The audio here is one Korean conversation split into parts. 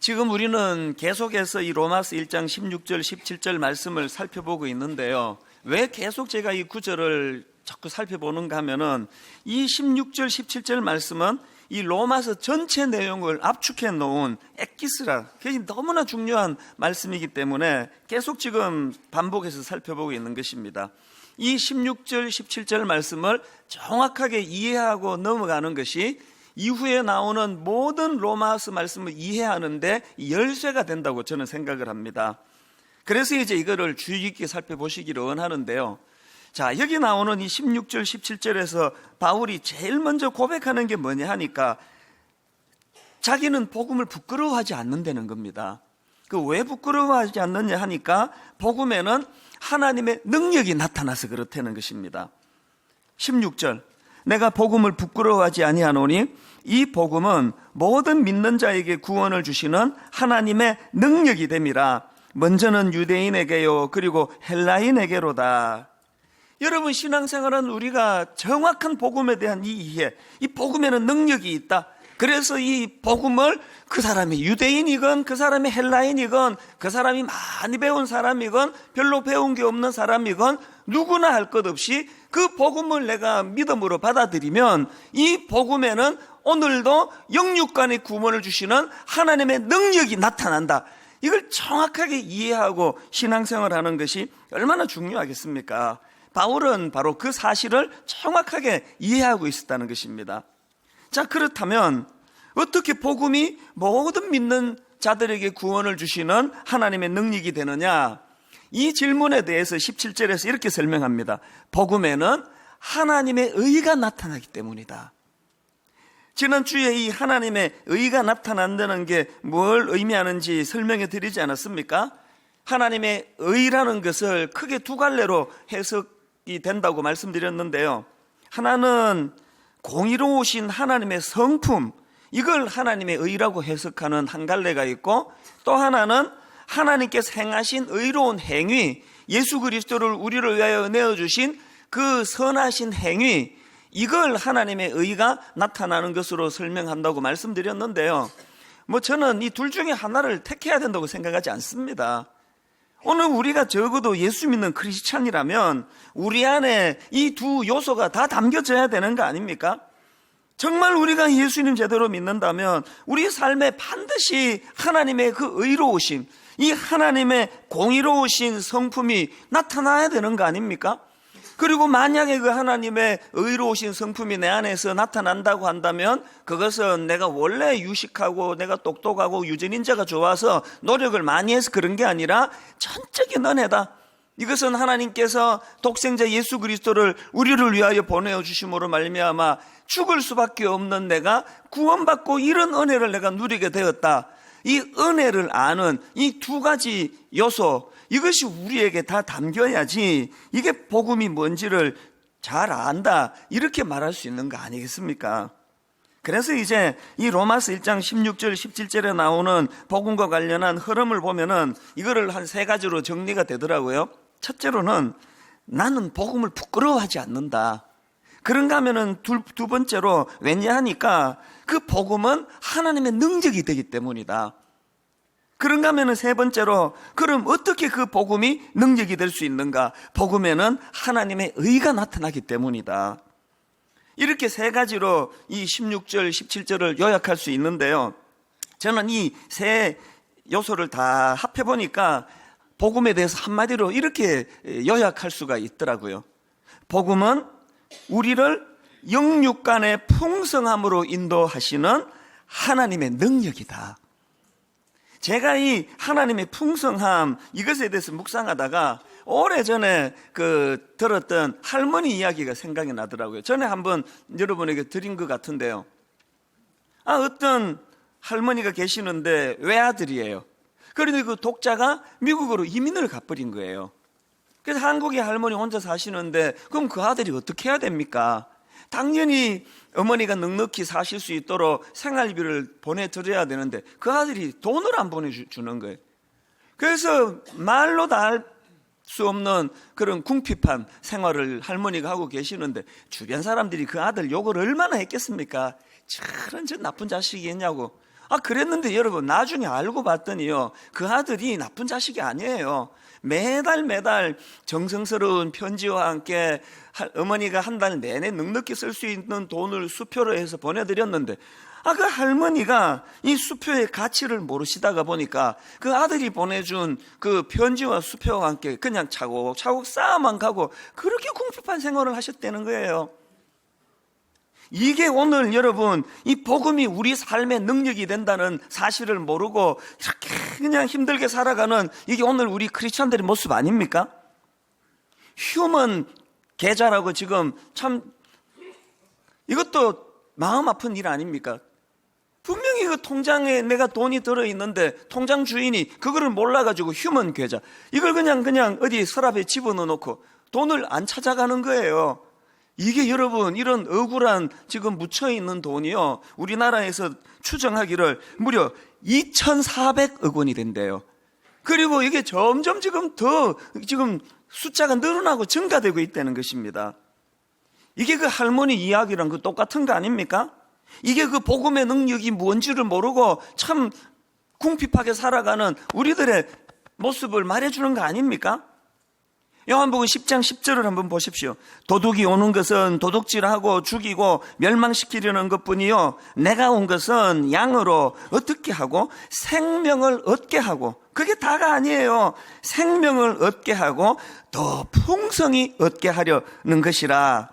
지금 우리는 계속해서 이 로마서 1장 16절 17절 말씀을 살펴보고 있는데요. 왜 계속 제가 이 구절을 자꾸 살펴보는가 하면은 이 16절 17절 말씀은 이 로마서 전체 내용을 압축해 놓은 엑기스라, 그게 너무나 중요한 말씀이기 때문에 계속 지금 반복해서 살펴보고 있는 것입니다. 이 16절 17절 말씀을 정확하게 이해하고 넘어가는 것이 이후에 나오는 모든 로마서 말씀을 이해하는데 열쇠가 된다고 저는 생각을 합니다. 그래서 이제 이거를 주의 깊게 살펴보시기를 원하는데요. 자, 여기 나오는 이 16절 17절에서 바울이 제일 먼저 고백하는 게 뭐냐 하니까 자기는 복음을 부끄러워하지 않는다는 겁니다. 그 왜 부끄러워하지 않느냐 하니까 복음에는 하나님의 능력이 나타나서 그렇다는 것입니다. 16절, 내가 복음을 부끄러워하지 아니하노니 이 복음은 모든 믿는 자에게 구원을 주시는 하나님의 능력이 됨이라. 먼저는 유대인에게요 그리고 헬라인에게로다. 여러분, 신앙생활은 우리가 정확한 복음에 대한 이 이해, 이 복음에는 능력이 있다. 그래서 이 복음을 그 사람이 유대인이건 그 사람이 헬라인이건 그 사람이 많이 배운 사람이건 별로 배운 게 없는 사람이건 누구나 할 것 없이 그 복음을 내가 믿음으로 받아들이면 이 복음에는 오늘도 영육간의 구원을 주시는 하나님의 능력이 나타난다. 이걸 정확하게 이해하고 신앙생활하는 것이 얼마나 중요하겠습니까? 바울은 바로 그 사실을 정확하게 이해하고 있었다는 것입니다. 자, 그렇다면 어떻게 복음이 모든 믿는 자들에게 구원을 주시는 하나님의 능력이 되느냐? 이 질문에 대해서 17절에서 이렇게 설명합니다. 복음에는 하나님의 의가 나타나기 때문이다. 지난주에 이 하나님의 의가 나타난다는 게 뭘 의미하는지 설명해 드리지 않았습니까? 하나님의 의라는 것을 크게 두 갈래로 해석이 된다고 말씀드렸는데요. 하나는 공의로우신 하나님의 성품, 이걸 하나님의 의라고 해석하는 한 갈래가 있고, 또 하나는 하나님께서 행하신 의로운 행위, 예수 그리스도를 우리를 위하여 내어주신 그 선하신 행위, 이걸 하나님의 의가 나타나는 것으로 설명한다고 말씀드렸는데요. 저는 이 둘 중에 하나를 택해야 된다고 생각하지 않습니다. 오늘 우리가 적어도 예수 믿는 크리스찬이라면 우리 안에 이 두 요소가 다 담겨져야 되는 거 아닙니까? 정말 우리가 예수님 제대로 믿는다면 우리 삶에 반드시 하나님의 그 의로우심, 이 하나님의 공의로우신 성품이 나타나야 되는 거 아닙니까? 그리고 만약에 그 하나님의 의로우신 성품이 내 안에서 나타난다고 한다면 그것은 내가 원래 유식하고 내가 똑똑하고 유전인자가 좋아서 노력을 많이 해서 그런 게 아니라 전적인 은혜다. 이것은 하나님께서 독생자 예수 그리스도를 우리를 위하여 보내어 주심으로 말미암아 죽을 수밖에 없는 내가 구원받고 이런 은혜를 내가 누리게 되었다. 이 은혜를 아는 이 두 가지 요소, 이것이 우리에게 다 담겨야지 이게 복음이 뭔지를 잘 안다, 이렇게 말할 수 있는 거 아니겠습니까? 그래서 이제 이 로마서 1장 16절 17절에 나오는 복음과 관련한 흐름을 보면은 이거를 한 세 가지로 정리가 되더라고요. 첫째로는 나는 복음을 부끄러워하지 않는다. 그런가 하면은 두 번째로 왜냐하니까 그 복음은 하나님의 능력이 되기 때문이다. 그런가 하면은 세 번째로 그럼 어떻게 그 복음이 능력이 될 수 있는가? 복음에는 하나님의 의가 나타나기 때문이다. 이렇게 세 가지로 이 16절 17절을 요약할 수 있는데요. 저는 이 세 요소를 다 합해보니까 복음에 대해서 한마디로 이렇게 요약할 수가 있더라고요. 복음은 우리를 영육간의 풍성함으로 인도하시는 하나님의 능력이다. 제가 이 하나님의 풍성함, 이것에 대해서 묵상하다가 오래전에 들었던 할머니 이야기가 생각이 나더라고요. 전에 한번 여러분에게 드린 것 같은데요. 어떤 할머니가 계시는데 외아들이에요. 그런데 그 독자가 미국으로 이민을 가버린 거예요. 그래서 한국에 할머니 혼자 사시는데 그럼 그 아들이 어떻게 해야 됩니까? 당연히 어머니가 넉넉히 사실 수 있도록 생활비를 보내드려야 되는데 그 아들이 돈을 안 보내주는 거예요. 그래서 말로 다 할 수 없는 그런 궁핍한 생활을 할머니가 하고 계시는데 주변 사람들이 그 아들 욕을 얼마나 했겠습니까? 저런 저 나쁜 자식이겠냐고. 그랬는데 여러분, 나중에 알고 봤더니요, 그 아들이 나쁜 자식이 아니에요. 매달 정성스러운 편지와 함께 어머니가 한 달 내내 넉넉히 쓸 수 있는 돈을 수표로 해서 보내드렸는데, 그 할머니가 이 수표의 가치를 모르시다가 보니까 그 아들이 보내준 그 편지와 수표와 함께 그냥 차곡차곡 쌓아만 가고 그렇게 궁핍한 생활을 하셨다는 거예요. 이게 오늘 여러분, 이 복음이 우리 삶의 능력이 된다는 사실을 모르고 이렇게 그냥 힘들게 살아가는, 이게 오늘 우리 크리스천들의 모습 아닙니까? 휴먼 계좌라고 지금 참, 이것도 마음 아픈 일 아닙니까? 분명히 그 통장에 내가 돈이 들어있는데 통장 주인이 그거를 몰라가지고 휴먼 계좌, 이걸 그냥 어디 서랍에 집어넣어놓고 돈을 안 찾아가는 거예요. 이게 여러분, 이런 억울한 지금 묻혀있는 돈이요, 우리나라에서 추정하기를 무려 2,400억 원이 된대요. 그리고 이게 점점 지금 숫자가 늘어나고 증가되고 있다는 것입니다. 이게 그 할머니 이야기랑 그 똑같은 거 아닙니까? 이게 그 복음의 능력이 뭔지를 모르고 참 궁핍하게 살아가는 우리들의 모습을 말해주는 거 아닙니까? 요한복음 10장 10절을 한번 보십시오. 도둑이 오는 것은 도둑질하고 죽이고 멸망시키려는 것뿐이요, 내가 온 것은 양으로 어떻게 하고 생명을 얻게 하고, 그게 다가 아니에요. 생명을 얻게 하고 더 풍성히 얻게 하려는 것이라.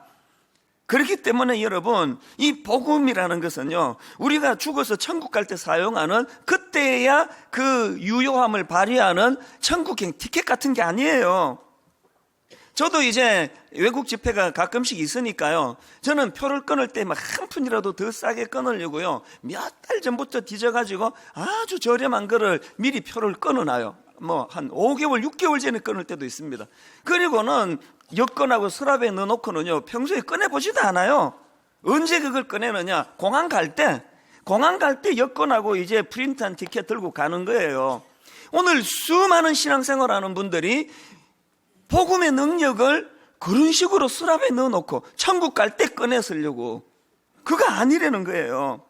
그렇기 때문에 여러분, 이 복음이라는 것은요, 우리가 죽어서 천국 갈 때 사용하는, 그때야 그 유효함을 발휘하는 천국행 티켓 같은 게 아니에요. 저도 이제 외국 집회가 가끔씩 있으니까요, 저는 표를 끊을 때 막 한 푼이라도 더 싸게 끊으려고요, 몇 달 전부터 뒤져가지고 아주 저렴한 거를 미리 표를 끊어놔요. 한 5개월, 6개월 전에 끊을 때도 있습니다. 그리고는 여권하고 서랍에 넣어놓고는요, 평소에 꺼내보지도 않아요. 언제 그걸 꺼내느냐? 공항 갈 때 여권하고 이제 프린트한 티켓 들고 가는 거예요. 오늘 수많은 신앙생활하는 분들이 복음의 능력을 그런 식으로 서랍에 넣어놓고 천국 갈 때 꺼내 쓰려고, 그거 아니라는 거예요.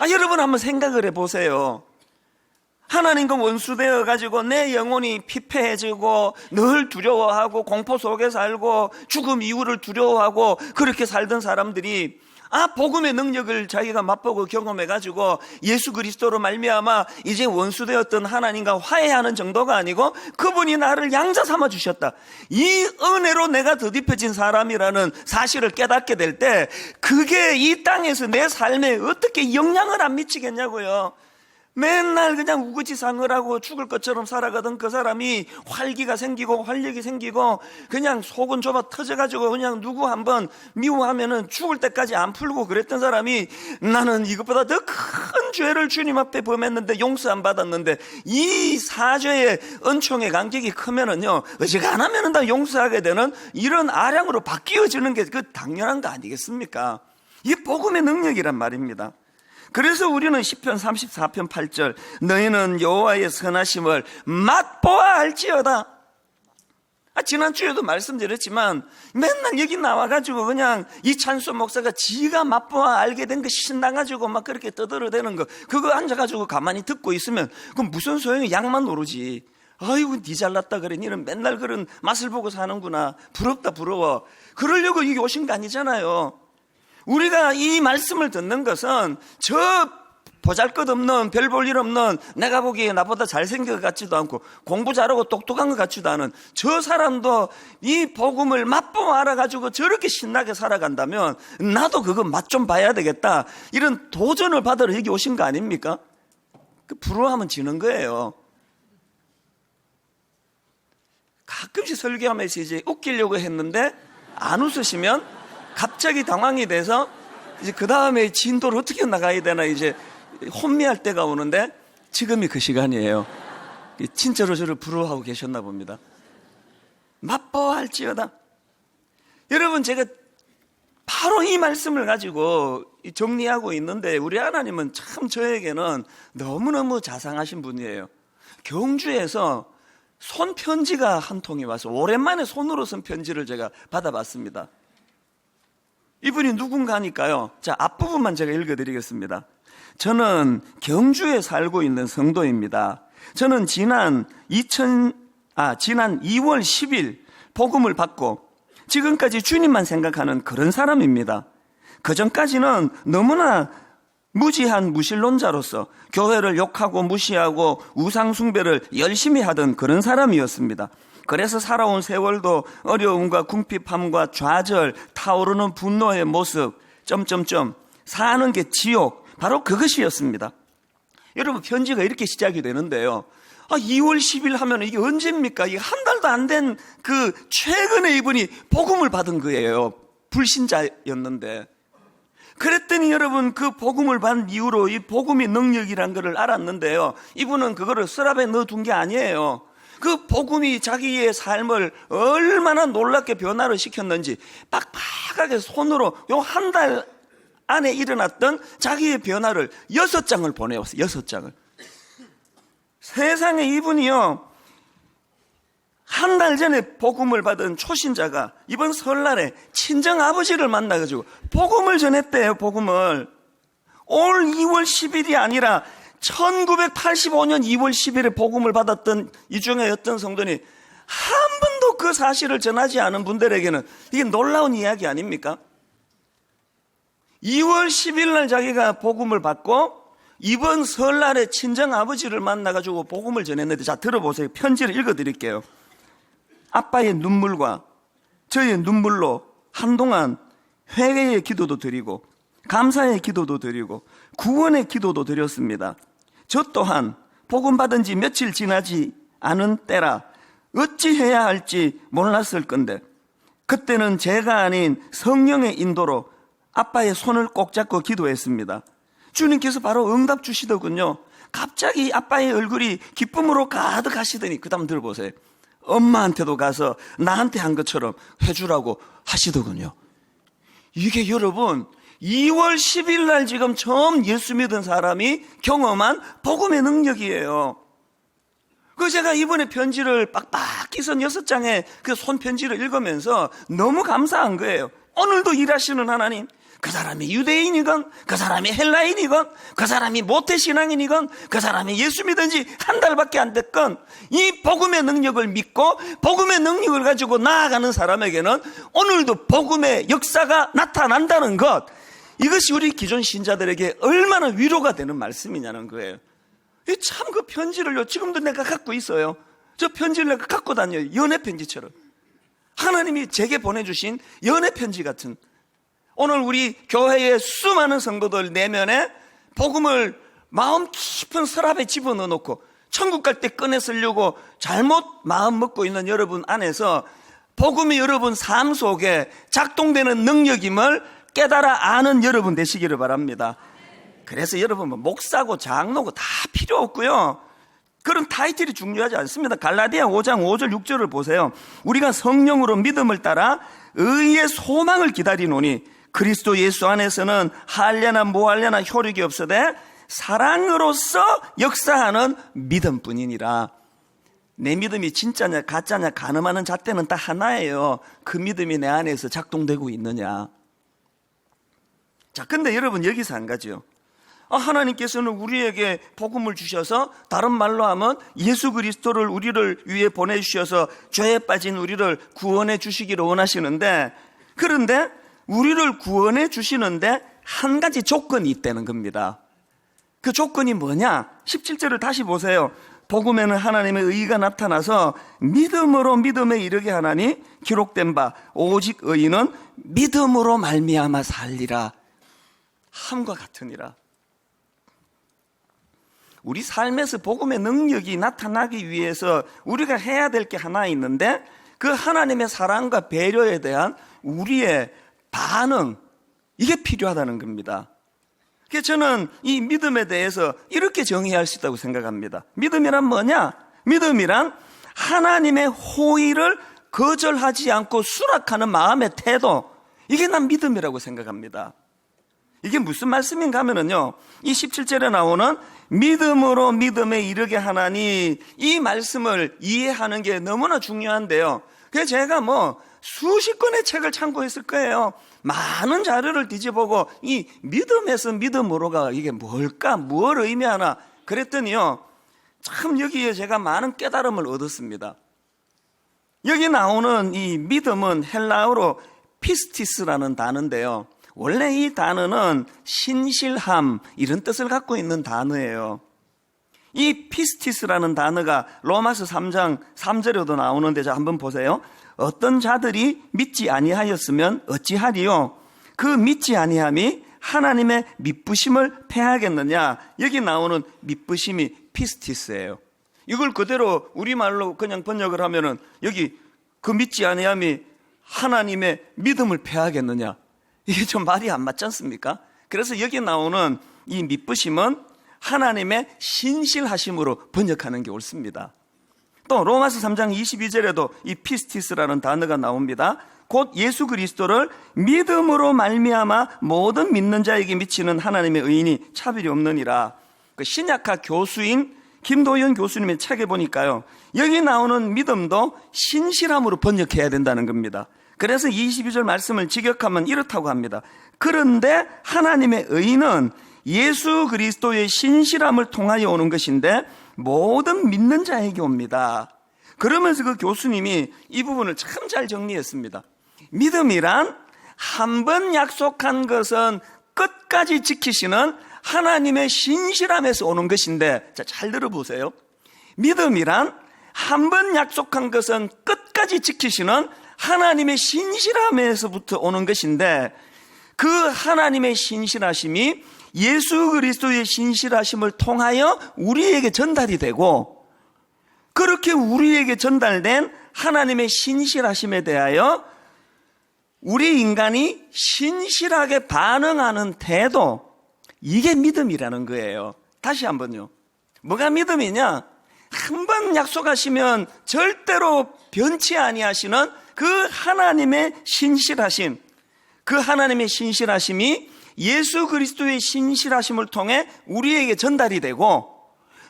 여러분 한번 생각을 해보세요. 하나님과 원수되어 가지고 내 영혼이 피폐해지고 늘 두려워하고 공포 속에 살고 죽음 이후를 두려워하고 그렇게 살던 사람들이 복음의 능력을 자기가 맛보고 경험해 가지고 예수 그리스도로 말미암아 이제 원수되었던 하나님과 화해하는 정도가 아니고 그분이 나를 양자 삼아 주셨다, 이 은혜로 내가 더딥혀진 사람이라는 사실을 깨닫게 될 때, 그게 이 땅에서 내 삶에 어떻게 영향을 안 미치겠냐고요. 맨날 그냥 우거지상을하고 죽을 것처럼 살아가던 그 사람이 활기가 생기고 활력이 생기고 그냥 속은 좁아 터져가지고 그냥 누구 한번 미워하면은 죽을 때까지 안 풀고 그랬던 사람이, 나는 이것보다 더 큰 죄를 주님 앞에 범했는데 용서 안 받았는데 이 사죄의 은총의 간격이 크면은요, 어지간하면은 다 용서하게 되는 이런 아량으로 바뀌어지는 게 그 당연한 거 아니겠습니까? 이게 복음의 능력이란 말입니다. 그래서 우리는 시편 34편 8절, 너희는 여호와의 선하심을 맛보아 알지어다. 지난주에도 말씀드렸지만 맨날 여기 나와가지고 그냥 이찬수 목사가 지가 맛보아 알게 된 거 신나가지고 막 그렇게 떠들어대는 거, 그거 앉아가지고 가만히 듣고 있으면 그럼 무슨 소용이, 양만 오르지. 아이고 니 잘났다 그래, 니는 맨날 그런 맛을 보고 사는구나, 부럽다 부러워. 그러려고 여기 오신 거 아니잖아요. 우리가 이 말씀을 듣는 것은 저 보잘것없는, 별 볼 일 없는, 내가 보기에 나보다 잘생긴 것 같지도 않고 공부 잘하고 똑똑한 것 같지도 않은 저 사람도 이 복음을 맛보고 알아가지고 저렇게 신나게 살아간다면 나도 그거 맛 좀 봐야 되겠다, 이런 도전을 받으러 여기 오신 거 아닙니까? 부러워하면 지는 거예요. 가끔씩 설교하면서 이제 웃기려고 했는데 안 웃으시면 갑자기 당황이 돼서 이제 그 다음에 진도를 어떻게 나가야 되나 이제 혼미할 때가 오는데, 지금이 그 시간이에요. 진짜로 저를 부러워하고 계셨나 봅니다. 맛보아 알지어다. 여러분, 제가 바로 이 말씀을 가지고 정리하고 있는데, 우리 하나님은 참 저에게는 너무너무 자상하신 분이에요. 경주에서 손편지가 한 통이 와서 오랜만에 손으로 쓴 편지를 제가 받아봤습니다. 이분이 누군가 하니까요, 자, 앞부분만 제가 읽어드리겠습니다. 저는 경주에 살고 있는 성도입니다. 저는 지난 2월 10일 복음을 받고 지금까지 주님만 생각하는 그런 사람입니다. 그전까지는 너무나 무지한 무신론자로서 교회를 욕하고 무시하고 우상숭배를 열심히 하던 그런 사람이었습니다. 그래서 살아온 세월도 어려움과 궁핍함과 좌절, 타오르는 분노의 모습, 사는 게 지옥, 바로 그것이었습니다. 여러분, 편지가 이렇게 시작이 되는데요. 2월 10일 하면 이게 언제입니까? 이게 한 달도 안 된 최근에 이분이 복음을 받은 거예요. 불신자였는데. 그랬더니 여러분, 그 복음을 받은 이후로 이 복음의 능력이란 것을 알았는데요. 이분은 그거를 서랍에 넣어둔 게 아니에요. 그 복음이 자기의 삶을 얼마나 놀랍게 변화를 시켰는지 빡빡하게 손으로 요 한 달 안에 일어났던 자기의 변화를 6장을 보내왔어요. 6장을. 세상에 이분이요, 한 달 전에 복음을 받은 초신자가 이번 설날에 친정 아버지를 만나가지고 복음을 전했대요. 복음을. 올 2월 10일이 아니라 1985년 2월 10일에 복음을 받았던 이 중에 어떤 성도니 한 번도 그 사실을 전하지 않은 분들에게는 이게 놀라운 이야기 아닙니까? 2월 10일 날 자기가 복음을 받고 이번 설날에 친정 아버지를 만나가지고 복음을 전했는데, 자, 들어보세요. 편지를 읽어드릴게요. 아빠의 눈물과 저의 눈물로 한동안 회개의 기도도 드리고 감사의 기도도 드리고 구원의 기도도 드렸습니다. 저 또한 복음 받은 지 며칠 지나지 않은 때라 어찌해야 할지 몰랐을 건데, 그때는 제가 아닌 성령의 인도로 아빠의 손을 꼭 잡고 기도했습니다. 주님께서 바로 응답 주시더군요. 갑자기 아빠의 얼굴이 기쁨으로 가득하시더니 그 다음 들어보세요. 엄마한테도 가서 나한테 한 것처럼 해주라고 하시더군요. 이게 여러분 2월 10일 날 지금 처음 예수 믿은 사람이 경험한 복음의 능력이에요. 그 제가 이번에 편지를 빡빡히 쓴 6장의 그 손편지를 읽으면서 너무 감사한 거예요. 오늘도 일하시는 하나님, 그 사람이 유대인이건 그 사람이 헬라인이건 그 사람이 모태신앙인이건 그 사람이 예수 믿은 지 한 달밖에 안 됐건 이 복음의 능력을 믿고 복음의 능력을 가지고 나아가는 사람에게는 오늘도 복음의 역사가 나타난다는 것, 이것이 우리 기존 신자들에게 얼마나 위로가 되는 말씀이냐는 거예요. 참 그 편지를요, 지금도 내가 갖고 있어요. 저 편지를 내가 갖고 다녀요. 연애 편지처럼. 하나님이 제게 보내주신 연애 편지 같은. 오늘 우리 교회의 수많은 성도들 내면에 복음을 마음 깊은 서랍에 집어넣어 놓고 천국 갈 때 꺼내 쓰려고 잘못 마음 먹고 있는 여러분 안에서 복음이 여러분 삶 속에 작동되는 능력임을 깨달아 아는 여러분 되시기를 바랍니다. 그래서 여러분 목사고 장로고 다 필요 없고요, 그런 타이틀이 중요하지 않습니다. 갈라디아 5장 5절 6절을 보세요. 우리가 성령으로 믿음을 따라 의의 소망을 기다리노니 그리스도 예수 안에서는 할례나 무할례나 효력이 없으되 사랑으로서 역사하는 믿음뿐이니라. 내 믿음이 진짜냐 가짜냐 가늠하는 잣대는 딱 하나예요. 그 믿음이 내 안에서 작동되고 있느냐. 자, 근데 여러분 여기서 한 가지요. 하나님께서는 우리에게 복음을 주셔서, 다른 말로 하면 예수 그리스도를 우리를 위해 보내주셔서 죄에 빠진 우리를 구원해 주시기를 원하시는데, 그런데 우리를 구원해 주시는데 한 가지 조건이 있다는 겁니다. 그 조건이 뭐냐? 17절을 다시 보세요. 복음에는 하나님의 의가 나타나서 믿음으로 믿음에 이르게 하나니 기록된 바 오직 의인은 믿음으로 말미암아 살리라. 함과 같으니라. 우리 삶에서 복음의 능력이 나타나기 위해서 우리가 해야 될 게 하나 있는데, 그 하나님의 사랑과 배려에 대한 우리의 반응, 이게 필요하다는 겁니다. 그래서 저는 이 믿음에 대해서 이렇게 정의할 수 있다고 생각합니다. 믿음이란 뭐냐? 믿음이란 하나님의 호의를 거절하지 않고 수락하는 마음의 태도, 이게 난 믿음이라고 생각합니다. 이게 무슨 말씀인가 하면요, 이 17절에 나오는 믿음으로 믿음에 이르게 하나니, 이 말씀을 이해하는 게 너무나 중요한데요. 그래서 제가 수십 권의 책을 참고했을 거예요. 많은 자료를 뒤져보고 이 믿음에서 믿음으로가 이게 뭘까? 뭘 의미하나? 그랬더니요, 참 여기에 제가 많은 깨달음을 얻었습니다. 여기 나오는 이 믿음은 헬라어로 피스티스라는 단어인데요, 원래 이 단어는 신실함 이런 뜻을 갖고 있는 단어예요. 이 피스티스라는 단어가 로마서 3장 3절에도 나오는데, 자 한번 보세요. 어떤 자들이 믿지 아니하였으면 어찌하리요? 그 믿지 아니함이 하나님의 미쁘심을 패하겠느냐? 여기 나오는 미쁘심이 피스티스예요. 이걸 그대로 우리말로 그냥 번역을 하면은 여기 그 믿지 아니함이 하나님의 믿음을 패하겠느냐? 이게 좀 말이 안 맞지 않습니까? 그래서 여기 나오는 이 미쁘심은 하나님의 신실하심으로 번역하는 게 옳습니다. 또 로마서 3장 22절에도 이 피스티스라는 단어가 나옵니다. 곧 예수 그리스도를 믿음으로 말미암아 모든 믿는 자에게 미치는 하나님의 의인이 차별이 없느니라. 그 신약학 교수인 김도현 교수님의 책에 보니까요, 여기 나오는 믿음도 신실함으로 번역해야 된다는 겁니다. 그래서 22절 말씀을 직역하면 이렇다고 합니다. 그런데 하나님의 의는 예수 그리스도의 신실함을 통하여 오는 것인데 모든 믿는 자에게 옵니다. 그러면서 그 교수님이 이 부분을 참 잘 정리했습니다. 믿음이란 한 번 약속한 것은 끝까지 지키시는 하나님의 신실함에서 오는 것인데, 자, 잘 들어보세요. 믿음이란 한 번 약속한 것은 끝까지 지키시는 하나님의 신실함에서부터 오는 것인데, 그 하나님의 신실하심이 예수 그리스도의 신실하심을 통하여 우리에게 전달이 되고, 그렇게 우리에게 전달된 하나님의 신실하심에 대하여 우리 인간이 신실하게 반응하는 태도, 이게 믿음이라는 거예요. 다시 한번요. 뭐가 믿음이냐? 한 번 약속하시면 절대로 변치 아니하시는 그 하나님의 신실하심, 그 하나님의 신실하심이 예수 그리스도의 신실하심을 통해 우리에게 전달이 되고,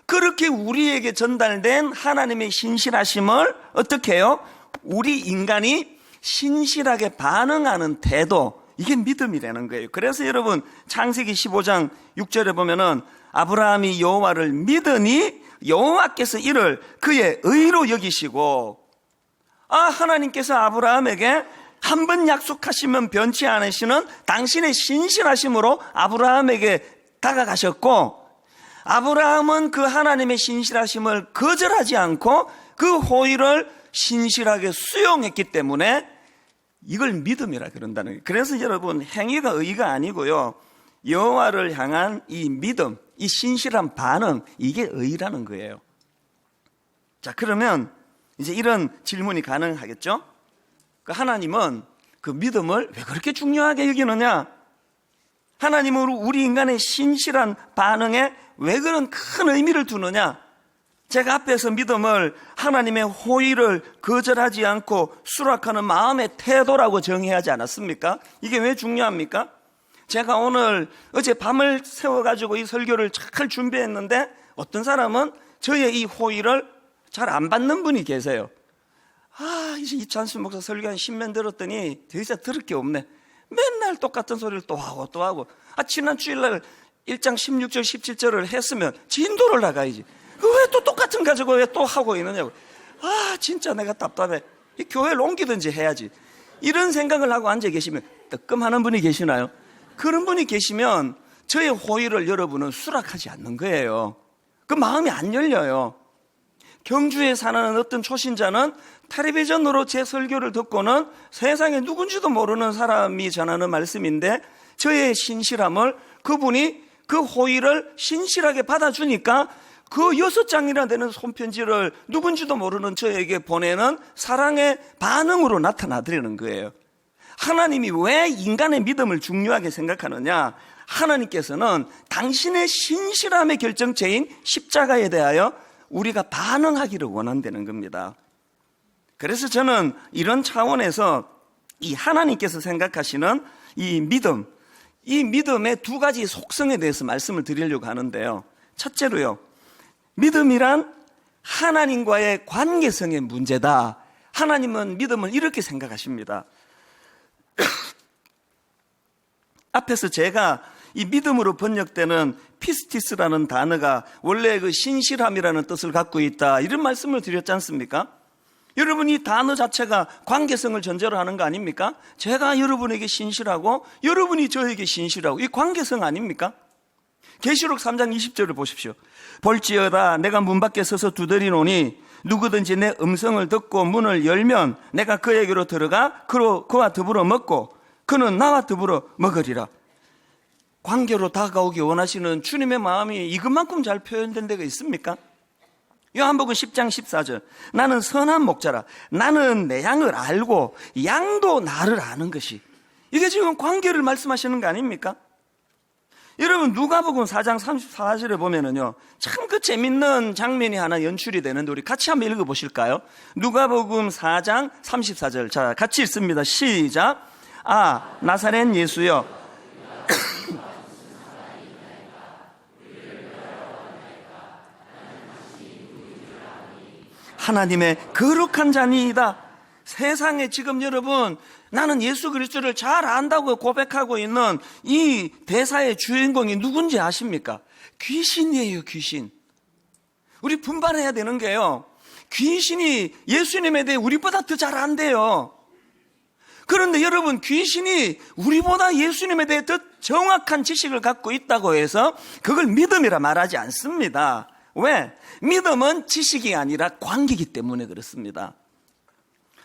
그렇게 우리에게 전달된 하나님의 신실하심을 어떻게 해요? 우리 인간이 신실하게 반응하는 태도, 이게 믿음이라는 거예요. 그래서 여러분 창세기 15장 6절에 보면은 아브라함이 여호와를 믿으니 여호와께서 이를 그의 의로 여기시고, 하나님께서 아브라함에게 한 번 약속하시면 변치 않으시는 당신의 신실하심으로 아브라함에게 다가가셨고, 아브라함은 그 하나님의 신실하심을 거절하지 않고 그 호의를 신실하게 수용했기 때문에 이걸 믿음이라 그런다는 거예요. 그래서 여러분, 행위가 의가 아니고요, 여호와를 향한 이 믿음, 이 신실한 반응, 이게 의라는 거예요. 자, 그러면 이제 이런 질문이 가능하겠죠? 하나님은 그 믿음을 왜 그렇게 중요하게 여기느냐? 하나님은 우리 인간의 신실한 반응에 왜 그런 큰 의미를 두느냐? 제가 앞에서 믿음을 하나님의 호의를 거절하지 않고 수락하는 마음의 태도라고 정의하지 않았습니까? 이게 왜 중요합니까? 제가 오늘 어제 밤을 새워가지고 이 설교를 잘 준비했는데 어떤 사람은 저의 이 호의를 잘 안 받는 분이 계세요. 이제 이찬수 목사 설교 한 10년 들었더니 더 이상 들을 게 없네. 맨날 똑같은 소리를 또 하고 또 하고. 지난 주일날 1장 16절 17절을 했으면 진도를 나가야지. 왜 또 똑같은 가지고 왜 또 하고 있느냐고. 진짜 내가 답답해. 이 교회를 옮기든지 해야지. 이런 생각을 하고 앉아 계시면 뜨끔하는 분이 계시나요? 그런 분이 계시면 저의 호의를 여러분은 수락하지 않는 거예요. 그 마음이 안 열려요. 경주에 사는 어떤 초신자는 텔레비전으로 제 설교를 듣고는 세상에 누군지도 모르는 사람이 전하는 말씀인데, 저의 신실함을 그분이 그 호의를 신실하게 받아주니까 그 6장이나 되는 손편지를 누군지도 모르는 저에게 보내는 사랑의 반응으로 나타나드리는 거예요. 하나님이 왜 인간의 믿음을 중요하게 생각하느냐? 하나님께서는 당신의 신실함의 결정체인 십자가에 대하여 우리가 반응하기를 원한다는 겁니다. 그래서 저는 이런 차원에서 이 하나님께서 생각하시는 이 믿음, 이 믿음의 두 가지 속성에 대해서 말씀을 드리려고 하는데요. 첫째로요, 믿음이란 하나님과의 관계성의 문제다. 하나님은 믿음을 이렇게 생각하십니다. 앞에서 제가 이 믿음으로 번역되는 피스티스라는 단어가 원래 그 신실함이라는 뜻을 갖고 있다, 이런 말씀을 드렸지 않습니까? 여러분, 이 단어 자체가 관계성을 전제로 하는 거 아닙니까? 제가 여러분에게 신실하고 여러분이 저에게 신실하고, 이 관계성 아닙니까? 계시록 3장 20절을 보십시오. 볼지어다 내가 문 밖에 서서 두드리노니 누구든지 내 음성을 듣고 문을 열면 내가 그에게로 들어가 그와 더불어 먹고 그는 나와 더불어 먹으리라. 관계로 다가오기 원하시는 주님의 마음이 이것만큼 잘 표현된 데가 있습니까? 요한복음 10장 14절. 나는 선한 목자라. 나는 내 양을 알고 양도 나를 아는 것이. 이게 지금 관계를 말씀하시는 거 아닙니까? 여러분, 누가복음 4장 34절에 보면은요, 참 그 재밌는 장면이 하나 연출이 되는데 우리 같이 한번 읽어보실까요? 누가복음 4장 34절. 자, 같이 읽습니다. 시작. 아, 나사렛 예수여. 하나님의 거룩한 자니이다. 세상에 지금 여러분, 나는 예수 그리스도를 잘 안다고 고백하고 있는 이 대사의 주인공이 누군지 아십니까? 귀신이에요, 귀신. 우리 분발해야 되는 게요, 귀신이 예수님에 대해 우리보다 더 잘 안대요. 그런데 여러분, 귀신이 우리보다 예수님에 대해 더 정확한 지식을 갖고 있다고 해서 그걸 믿음이라 말하지 않습니다. 왜? 믿음은 지식이 아니라 관계이기 때문에 그렇습니다.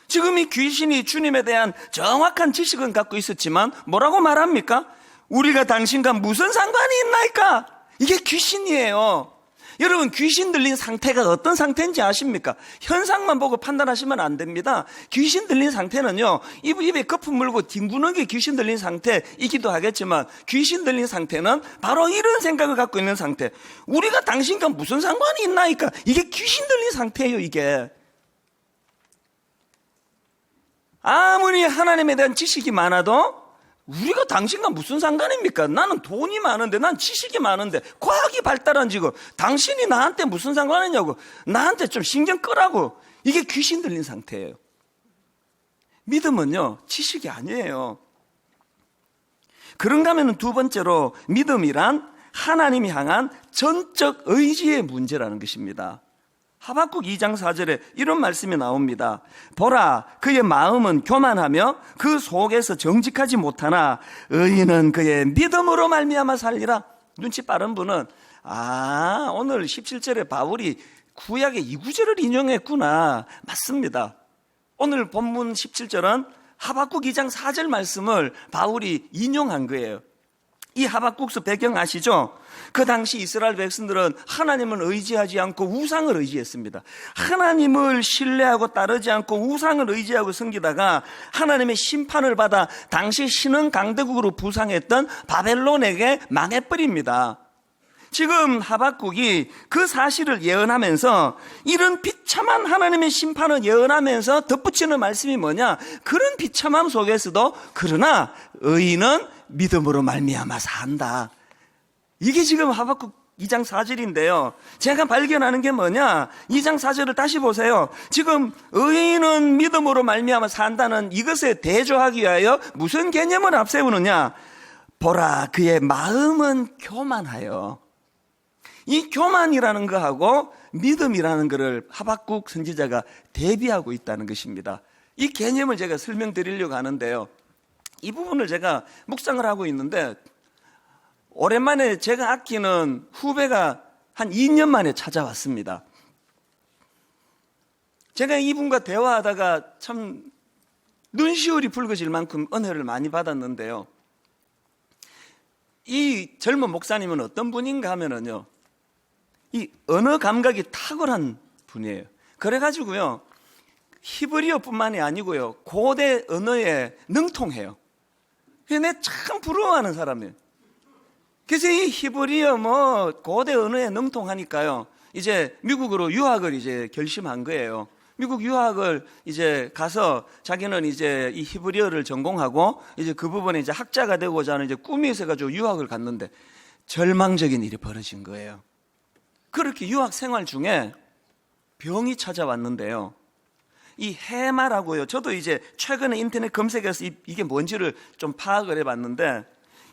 지금 이 귀신이 주님에 대한 정확한 지식은 갖고 있었지만 뭐라고 말합니까? 우리가 당신과 무슨 상관이 있나이까? 이게 귀신이에요. 여러분, 귀신 들린 상태가 어떤 상태인지 아십니까? 현상만 보고 판단하시면 안 됩니다. 귀신 들린 상태는요, 입에 거품 물고 뒹구는 게 귀신 들린 상태이기도 하겠지만, 귀신 들린 상태는 바로 이런 생각을 갖고 있는 상태. 우리가 당신과 무슨 상관이 있나이까? 이게 귀신 들린 상태예요, 이게. 아무리 하나님에 대한 지식이 많아도 우리가 당신과 무슨 상관입니까? 나는 돈이 많은데, 난 지식이 많은데, 과학이 발달한 지금 당신이 나한테 무슨 상관이냐고, 나한테 좀 신경 끄라고. 이게 귀신 들린 상태예요. 믿음은요, 지식이 아니에요. 그런가 하면 두 번째로, 믿음이란 하나님이 향한 전적 의지의 문제라는 것입니다. 하박국 2장 4절에 이런 말씀이 나옵니다. 보라, 그의 마음은 교만하며 그 속에서 정직하지 못하나 의인은 그의 믿음으로 말미암아 살리라. 눈치 빠른 분은 오늘 17절에 바울이 구약의 이 구절을 인용했구나. 맞습니다. 오늘 본문 17절은 하박국 2장 4절 말씀을 바울이 인용한 거예요. 이 하박국서 배경 아시죠? 그 당시 이스라엘 백성들은 하나님을 의지하지 않고 우상을 의지했습니다. 하나님을 신뢰하고 따르지 않고 우상을 의지하고 섬기다가 하나님의 심판을 받아 당시 신흥 강대국으로 부상했던 바벨론에게 망해버립니다. 지금 하박국이 그 사실을 예언하면서, 이런 비참한 하나님의 심판을 예언하면서 덧붙이는 말씀이 뭐냐? 그런 비참함 속에서도 그러나 의인은 믿음으로 말미암아 산다. 이게 지금 하박국 2장 4절인데요. 제가 발견하는 게 뭐냐? 2장 4절을 다시 보세요. 지금 의인은 믿음으로 말미암아 산다는 이것에 대조하기 위하여 무슨 개념을 앞세우느냐? 보라, 그의 마음은 교만하여. 이 교만이라는 거하고 믿음이라는 것을 하박국 선지자가 대비하고 있다는 것입니다. 이 개념을 제가 설명드리려고 하는데요, 이 부분을 제가 묵상을 하고 있는데 오랜만에 제가 아끼는 후배가 한 2년 만에 찾아왔습니다. 제가 이분과 대화하다가 참 눈시울이 붉어질 만큼 은혜를 많이 받았는데요, 이 젊은 목사님은 어떤 분인가 하면은요, 이 언어 감각이 탁월한 분이에요. 그래가지고요, 히브리어뿐만이 아니고요, 고대 언어에 능통해요. 내가 참 부러워하는 사람이에요. 그래서 이 히브리어 고대 언어에 능통하니까요, 이제 미국으로 유학을 이제 결심한 거예요. 미국 유학을 이제 가서 자기는 이제 이 히브리어를 전공하고 이제 그 부분에 이제 학자가 되고자 하는 이제 꿈이 있어가지고 유학을 갔는데 절망적인 일이 벌어진 거예요. 그렇게 유학 생활 중에 병이 찾아왔는데요, 이 해마라고요. 저도 이제 최근에 인터넷 검색해서 이게 뭔지를 좀 파악을 해봤는데,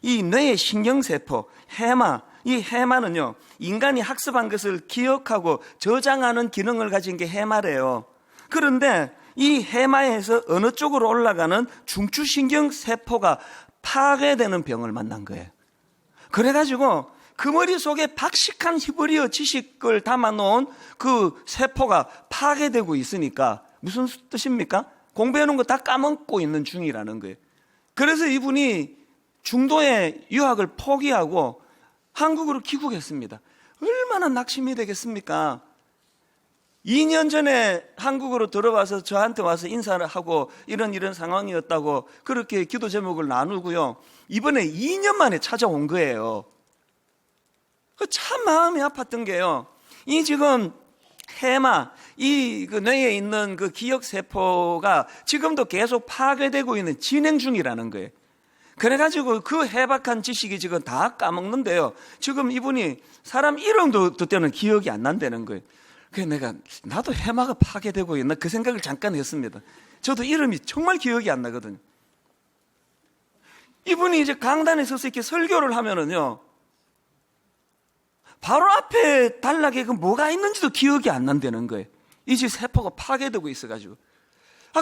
이 뇌의 신경세포, 해마, 이 해마는요, 인간이 학습한 것을 기억하고 저장하는 기능을 가진 게 해마래요. 그런데 이 해마에서 어느 쪽으로 올라가는 중추신경세포가 파괴되는 병을 만난 거예요. 그래가지고 그 머릿속에 박식한 히브리어 지식을 담아놓은 그 세포가 파괴되고 있으니까 무슨 뜻입니까? 공부해놓은 거 다 까먹고 있는 중이라는 거예요. 그래서 이분이 중도에 유학을 포기하고 한국으로 귀국했습니다. 얼마나 낙심이 되겠습니까? 2년 전에 한국으로 들어와서 저한테 와서 인사를 하고 이런 상황이었다고 그렇게 기도 제목을 나누고요. 이번에 2년 만에 찾아온 거예요. 참 마음이 아팠던 게요. 이 지금 해마, 그 뇌에 있는 그 기억세포가 지금도 계속 파괴되고 있는 진행 중이라는 거예요. 그래가지고 그 해박한 지식이 지금 다 까먹는데요. 지금 이분이 사람 이름도 그때는 기억이 안 난다는 거예요. 그래서 나도 해마가 파괴되고 있나 그 생각을 잠깐 했습니다. 저도 이름이 정말 기억이 안 나거든요. 이분이 이제 강단에 서서 이렇게 설교를 하면은요, 바로 앞에 단락에 그 뭐가 있는지도 기억이 안 난다는 거예요. 이제 세포가 파괴되고 있어가지고.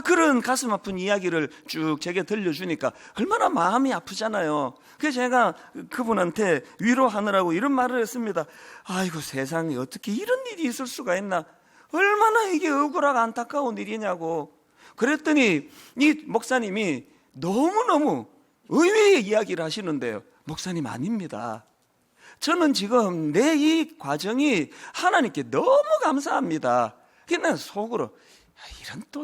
그런 가슴 아픈 이야기를 쭉 제게 들려주니까 얼마나 마음이 아프잖아요. 그래서 제가 그분한테 위로하느라고 이런 말을 했습니다. 아이고 세상에 어떻게 이런 일이 있을 수가 있나. 얼마나 이게 억울하고 안타까운 일이냐고. 그랬더니 이 목사님이 너무너무 의외의 이야기를 하시는데요. 목사님 아닙니다. 저는 지금 내 이 과정이 하나님께 너무 감사합니다. 그냥 속으로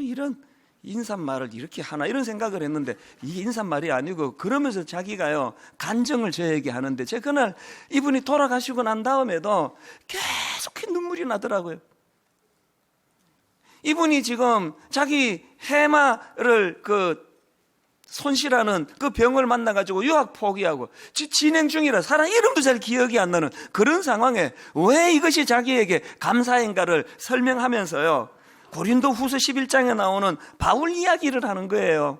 이런 인사말을 이렇게 하나 이런 생각을 했는데 이게 인사말이 아니고 그러면서 자기가요 간증을 저에게 하는데 제가 그날 이분이 돌아가시고 난 다음에도 계속 눈물이 나더라고요. 이분이 지금 자기 해마를 손실하는 그 병을 만나가지고 유학 포기하고 진행 중이라 사람 이름도 잘 기억이 안 나는 그런 상황에 왜 이것이 자기에게 감사인가를 설명하면서요 고린도 후서 11장에 나오는 바울 이야기를 하는 거예요.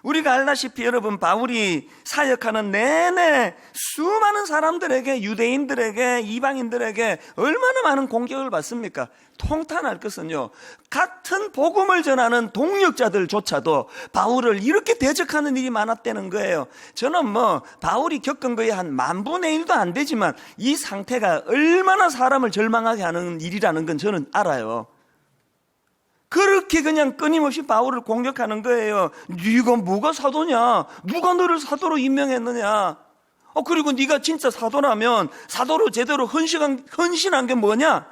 우리가 알다시피 여러분 바울이 사역하는 내내 수많은 사람들에게 유대인들에게 이방인들에게 얼마나 많은 공격을 받습니까? 통탄할 것은요 같은 복음을 전하는 동역자들조차도 바울을 이렇게 대적하는 일이 많았다는 거예요. 저는 바울이 겪은 거에 한 10,000분의 1도 안 되지만 이 상태가 얼마나 사람을 절망하게 하는 일이라는 건 저는 알아요. 그렇게 그냥 끊임없이 바울을 공격하는 거예요. 네가 뭐가 사도냐? 누가 너를 사도로 임명했느냐? 그리고 네가 진짜 사도라면 사도로 제대로 헌신한 게 뭐냐?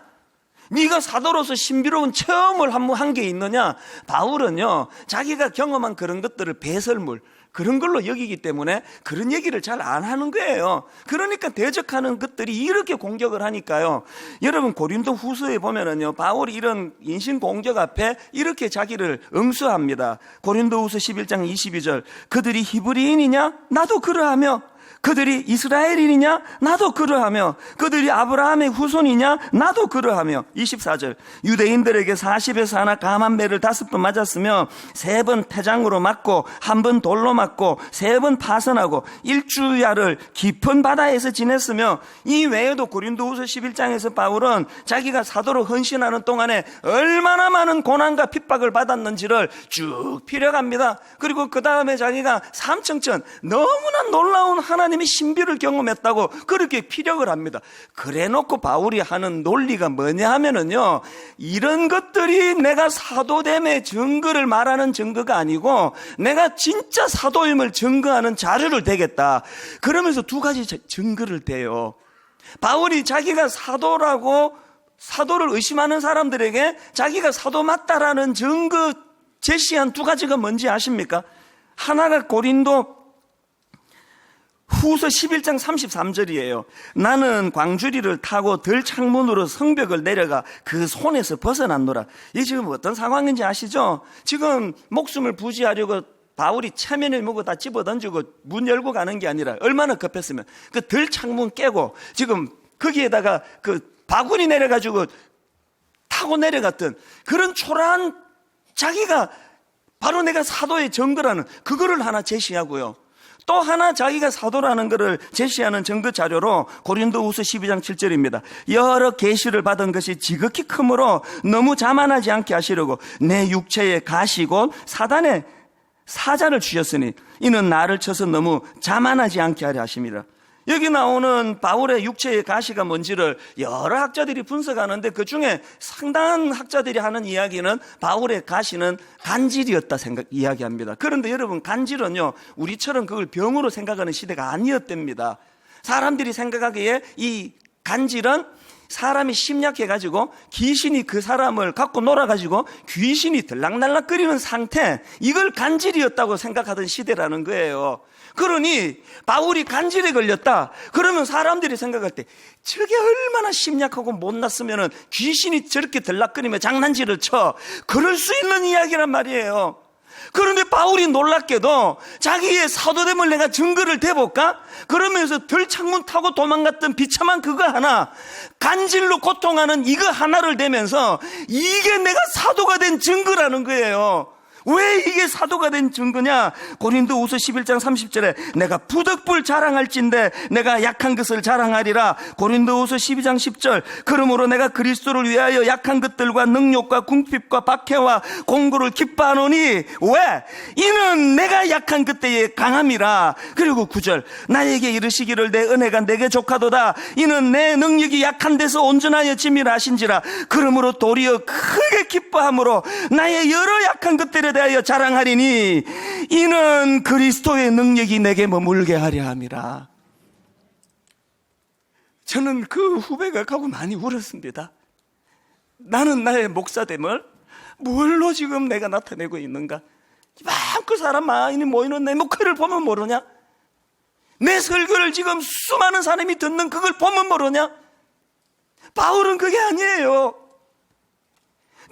네가 사도로서 신비로운 체험을 한 게 있느냐? 바울은요 자기가 경험한 그런 것들을 배설물 그런 걸로 여기기 때문에 그런 얘기를 잘 안 하는 거예요. 그러니까 대적하는 것들이 이렇게 공격을 하니까요. 여러분 고린도 후서에 보면은요 바울이 이런 인신 공격 앞에 이렇게 자기를 응수합니다. 고린도 후서 11장 22절 그들이 히브리인이냐? 나도 그러하며 그들이 이스라엘인이냐? 나도 그러하며 그들이 아브라함의 후손이냐? 나도 그러하며 24절 유대인들에게 40에서 하나 감한 배를 5번 맞았으며 3번 태장으로 맞고 1번 돌로 맞고 3번 파선하고 일주야를 깊은 바다에서 지냈으며 이 외에도 고린도후서 11장에서 바울은 자기가 사도로 헌신하는 동안에 얼마나 많은 고난과 핍박을 받았는지를 쭉 피력합니다. 그리고 그 다음에 자기가 삼층천 너무나 놀라운 하나님의 신비를 경험했다고 그렇게 피력을 합니다. 그래놓고 바울이 하는 논리가 뭐냐 하면은요 이런 것들이 내가 사도됨의 증거를 말하는 증거가 아니고 내가 진짜 사도임을 증거하는 자료를 대겠다. 그러면서 2가지 증거를 대요. 바울이 자기가 사도라고 사도를 의심하는 사람들에게 자기가 사도 맞다라는 증거 제시한 2가지가 뭔지 아십니까? 하나가 고린도 후서 11장 33절이에요. 나는 광주리를 타고 들창문으로 성벽을 내려가 그 손에서 벗어났노라. 이게 지금 어떤 상황인지 아시죠? 지금 목숨을 부지하려고 바울이 체면을 먹고 다 집어던지고 문 열고 가는 게 아니라 얼마나 급했으면 그 들창문 깨고 지금 거기에다가 그 바구니 내려가지고 타고 내려갔던 그런 초라한 자기가 바로 내가 사도의 증거라는 그거를 하나 제시하고요. 또 하나 자기가 사도라는 것을 제시하는 증거 자료로 고린도후서 12장 7절입니다. 여러 계시를 받은 것이 지극히 크므로 너무 자만하지 않게 하시려고 내 육체에 가시 곧 사단의 사자를 주셨으니 이는 나를 쳐서 너무 자만하지 않게 하려 하심이라. 여기 나오는 바울의 육체의 가시가 뭔지를 여러 학자들이 분석하는데 그 중에 상당한 학자들이 하는 이야기는 바울의 가시는 간질이었다 이야기합니다. 그런데 여러분, 간질은요 우리처럼 그걸 병으로 생각하는 시대가 아니었답니다. 사람들이 생각하기에 이 간질은 사람이 심약해가지고 귀신이 그 사람을 갖고 놀아가지고 귀신이 들락날락거리는 상태, 이걸 간질이었다고 생각하던 시대라는 거예요. 그러니 바울이 간질에 걸렸다 그러면 사람들이 생각할 때 저게 얼마나 심약하고 못났으면 귀신이 저렇게 들락거리며 장난질을 쳐, 그럴 수 있는 이야기란 말이에요. 그런데 바울이 놀랍게도 자기의 사도됨을 내가 증거를 대볼까? 그러면서 들창문 타고 도망갔던 비참한 그거 하나, 간질로 고통하는 이거 하나를 대면서 이게 내가 사도가 된 증거라는 거예요. 왜 이게 사도가 된 증거냐? 고린도후서 11장 30절에 내가 부득불 자랑할진대 내가 약한 것을 자랑하리라. 고린도후서 12장 10절 그러므로 내가 그리스도를 위하여 약한 것들과 능욕과 궁핍과 박해와 공고를 기뻐하노니 왜? 이는 내가 약한 그때의 강함이라. 그리고 9절 나에게 이르시기를 내 은혜가 내게 족하도다. 이는 내 능력이 약한 데서 온전하여 짐이라 하신지라. 그러므로 도리어 크게 기뻐함으로 나의 여러 약한 것들에 대하여 자랑하리니 이는 그리스도의 능력이 내게 머물게 하려 함이라. 저는 그 후배가 가고 많이 울었습니다. 나는 나의 목사됨을 뭘로 지금 내가 나타내고 있는가? 그 사람 많이 모이는 내 목회를 보면 모르냐? 내 설교를 지금 수많은 사람이 듣는 그걸 보면 모르냐? 바울은 그게 아니에요.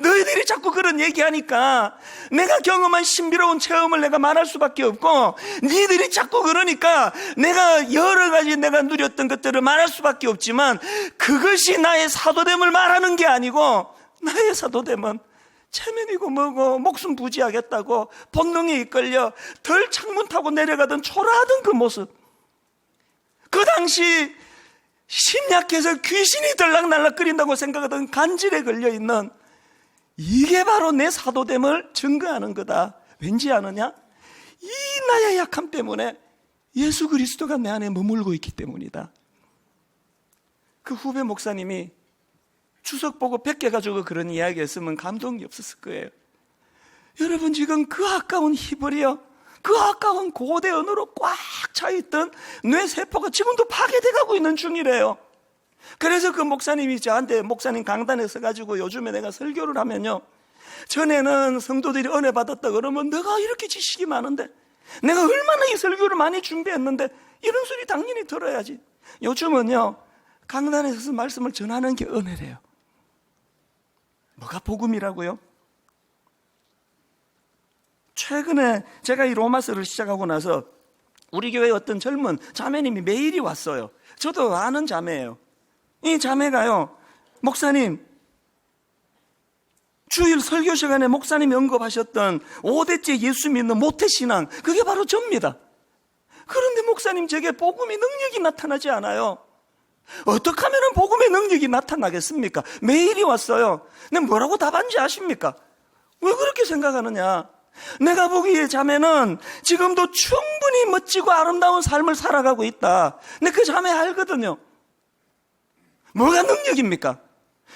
너희들이 자꾸 그런 얘기하니까 내가 경험한 신비로운 체험을 내가 말할 수밖에 없고, 니들이 자꾸 그러니까 내가 여러 가지 내가 누렸던 것들을 말할 수밖에 없지만, 그것이 나의 사도됨을 말하는 게 아니고, 나의 사도됨은 체면이고 뭐고 목숨 부지하겠다고 본능에 이끌려 덜 창문 타고 내려가던 초라하던 그 모습, 그 당시 심약해서 귀신이 들락날락거린다고 생각하던 간질에 걸려있는 이게 바로 내 사도됨을 증거하는 거다. 왠지 아느냐? 이 나의 약함 때문에 예수 그리스도가 내 안에 머물고 있기 때문이다. 그 후배 목사님이 추석 보고 뵙게가지고 그런 이야기 했으면 감동이 없었을 거예요. 여러분, 지금 그 아까운 히브리어, 그 아까운 고대 언어로 꽉 차있던 뇌세포가 지금도 파괴돼가고 있는 중이래요. 그래서 그 목사님이 저한테 목사님 강단에 서가지고 요즘에 내가 설교를 하면요, 전에는 성도들이 은혜 받았다 그러면 내가 이렇게 지식이 많은데, 내가 얼마나 이 설교를 많이 준비했는데 이런 소리 당연히 들어야지. 요즘은요, 강단에 서서 말씀을 전하는 게 은혜래요. 뭐가 복음이라고요? 최근에 제가 이 로마서를 시작하고 나서 우리 교회 어떤 젊은 자매님이 메일이 왔어요. 저도 아는 자매예요. 이 자매가요, 목사님, 주일 설교 시간에 목사님이 언급하셨던 5대째 예수 믿는 모태신앙, 그게 바로 접니다. 그런데 목사님, 제게 복음의 능력이 나타나지 않아요. 어떻게 하면 복음의 능력이 나타나겠습니까? 메일이 왔어요. 내가 뭐라고 답한지 아십니까? 왜 그렇게 생각하느냐? 내가 보기에 자매는 지금도 충분히 멋지고 아름다운 삶을 살아가고 있다. 근데 그 자매 알거든요. 뭐가 능력입니까?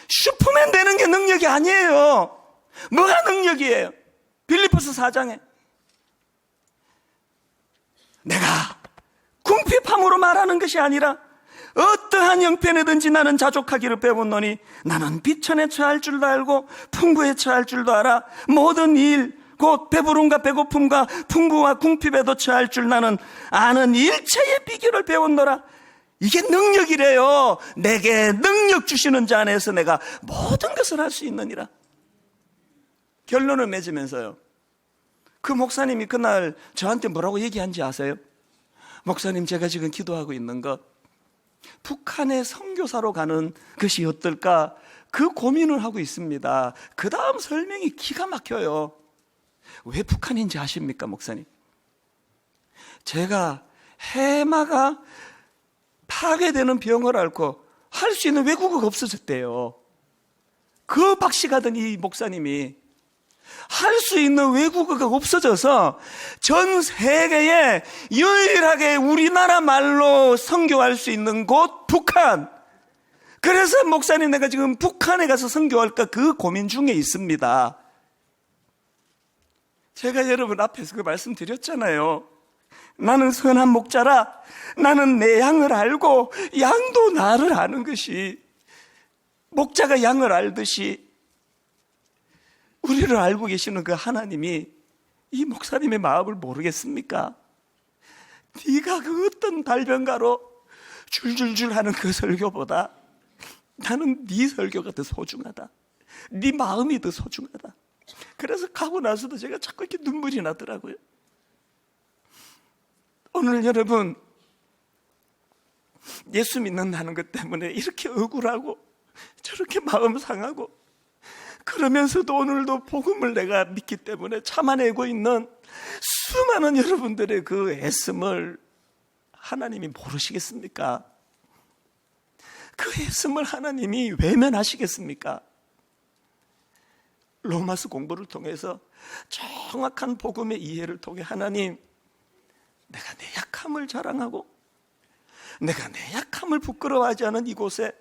슈퍼맨 되는 게 능력이 아니에요. 뭐가 능력이에요? 빌립보서 4장에 내가 궁핍함으로 말하는 것이 아니라 어떠한 형편에든지 나는 자족하기를 배웠노니 나는 비천에 처할 줄도 알고 풍부에 처할 줄도 알아. 모든 일 곧 배부름과 배고픔과 풍부와 궁핍에도 처할 줄 나는 아는 일체의 비결을 배웠노라. 이게 능력이래요. 내게 능력 주시는 자 안에서 내가 모든 것을 할 수 있느니라. 결론을 맺으면서요, 그 목사님이 그날 저한테 뭐라고 얘기한지 아세요? 목사님, 제가 지금 기도하고 있는 것, 북한에 선교사로 가는 것이 어떨까, 그 고민을 하고 있습니다. 그 다음 설명이 기가 막혀요. 왜 북한인지 아십니까, 목사님? 제가 해마가 파괴되는 병을 앓고 할 수 있는 외국어가 없어졌대요. 그 박식하던 이 목사님이 할 수 있는 외국어가 없어져서 전 세계에 유일하게 우리나라 말로 선교할 수 있는 곳 북한. 그래서 목사님 내가 지금 북한에 가서 선교할까 그 고민 중에 있습니다. 제가 여러분 앞에서 그 말씀 드렸잖아요. 나는 선한 목자라. 나는 내 양을 알고 양도 나를 아는 것이, 목자가 양을 알듯이 우리를 알고 계시는 그 하나님이 이 목사님의 마음을 모르겠습니까? 네가 그 어떤 발병가로 줄줄줄 하는 그 설교보다 나는 네 설교가 더 소중하다. 네 마음이 더 소중하다. 그래서 가고 나서도 제가 자꾸 이렇게 눈물이 나더라고요. 오늘 여러분, 예수 믿는다는 것 때문에 이렇게 억울하고 저렇게 마음 상하고, 그러면서도 오늘도 복음을 내가 믿기 때문에 참아내고 있는 수많은 여러분들의 그 애씀을 하나님이 모르시겠습니까? 그 애씀을 하나님이 외면하시겠습니까? 로마서 공부를 통해서 정확한 복음의 이해를 통해 하나님, 내가 내 약함을 자랑하고 내가 내 약함을 부끄러워하지 않은 이곳에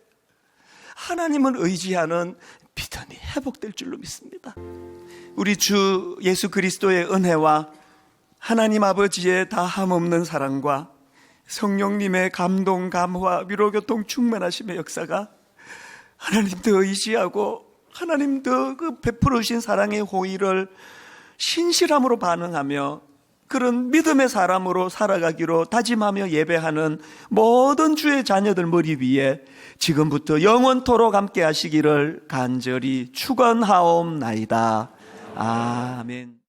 하나님을 의지하는 믿음이 회복될 줄로 믿습니다. 우리 주 예수 그리스도의 은혜와 하나님 아버지의 다함없는 사랑과 성령님의 감동, 감화, 위로교통 충만하심의 역사가 하나님 더 의지하고 하나님 더 그 베풀어 주신 사랑의 호의를 신실함으로 반응하며 그런 믿음의 사람으로 살아가기로 다짐하며 예배하는 모든 주의 자녀들 머리 위에 지금부터 영원토록 함께 하시기를 간절히 축원하옵나이다. 아멘.